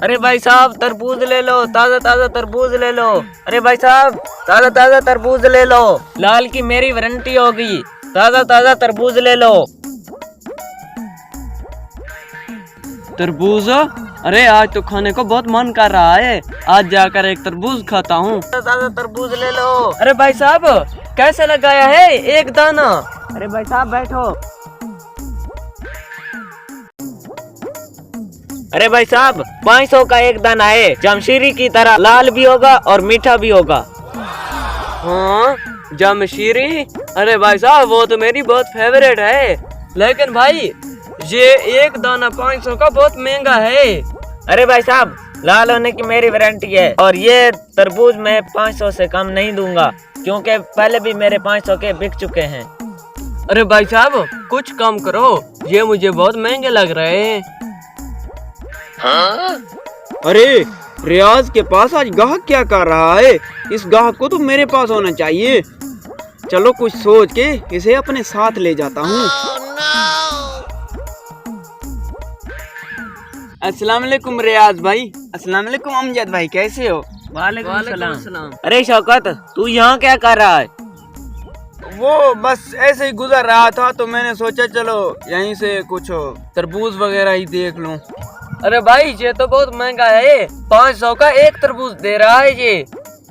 अरे भाई साहब तरबूज ले लो, ताजा ताजा तरबूज ले लो। अरे भाई साहब ताजा ताजा तरबूज ले लो, लाल की मेरी वारंटी होगी, ताजा ताजा तरबूज ले लो। तरबूज? अरे आज तो खाने को बहुत मन कर रहा है, आज जाकर एक तरबूज खाता हूँ। ताजा तरबूज ले लो। अरे भाई साहब कैसे लगाया है एक दाना? अरे भाई साहब बैठो। अरे भाई साहब 500 का एक दाना है, जमशीरी की तरह लाल भी होगा और मीठा भी होगा। हाँ जमशीरी? अरे भाई साहब वो तो मेरी बहुत फेवरेट है, लेकिन भाई ये एक दाना 500 का बहुत महंगा है। अरे भाई साहब लाल होने की मेरी वारंटी है, और ये तरबूज मैं 500 से कम नहीं दूंगा, क्योंकि पहले भी मेरे 500 के बिक चुके हैं। अरे भाई साहब कुछ कम करो, ये मुझे बहुत महंगे लग रहे हैं। हाँ? अरे रियाज के पास आज गाहक क्या कर रहा है? इस गाहक को तो मेरे पास होना चाहिए। चलो कुछ सोच के इसे अपने साथ ले जाता हूँ। अस्सलाम वालेकुम रियाज भाई। अस्सलाम वालेकुम अमजद भाई, कैसे हो? वालेकुम सलाम। अरे शौकत तू यहाँ क्या कर रहा है? वो बस ऐसे ही गुजर रहा था तो मैंने सोचा चलो यहीं से कुछ तरबूज वगैरह ही देख लूं। अरे भाई ये तो बहुत महंगा है, 500 का एक तरबूज दे रहा है ये।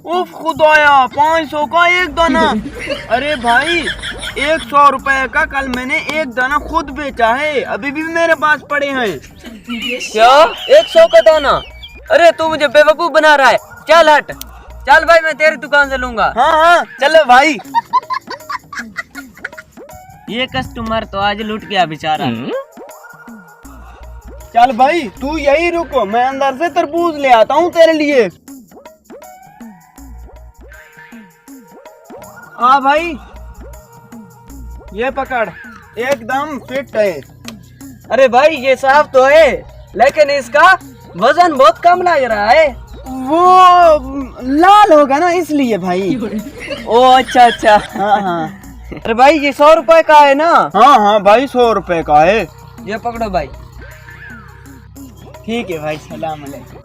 उफ खुदाया, 500 का एक दाना। अरे भाई 100 रुपए का कल मैंने एक दाना खुद बेचा है, अभी भी मेरे पास पड़े हैं। क्या 100 का दाना? अरे तू मुझे बेवकूफ बना रहा है, चल हट। चल भाई मैं तेरी दुकान से लूंगा। हाँ हाँ चलो भाई। ये कस्टमर तो आज लूट गया बेचारा। चल भाई तू यही रुको, मैं अंदर से तरबूज ले आता हूँ तेरे लिए। हाँ भाई ये पकड़, एकदम फिट है। अरे भाई ये साफ तो है, लेकिन इसका वजन बहुत कम लग रहा है। वो लाल होगा ना इसलिए भाई। ओ अच्छा अच्छा। हाँ हाँ। अरे भाई ये 100 रुपए का है ना? हाँ हाँ भाई 100 रुपए का है। ये पकड़ो भाई। ठीक है भाई, सलाम अलैकुम।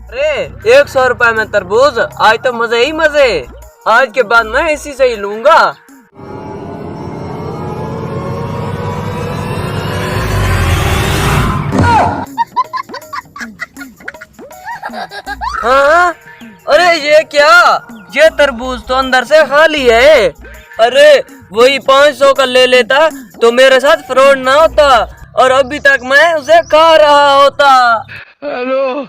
अरे 100 रुपए में तरबूज, आज तो मजे ही मजे। आज के बाद मैं इसी से ही लूंगा। हाँ अरे ये क्या, ये तरबूज तो अंदर से खाली है। अरे वही 500 का ले लेता तो मेरे साथ फ्रॉड ना होता, और अभी तक मैं उसे खा रहा होता। हेलो।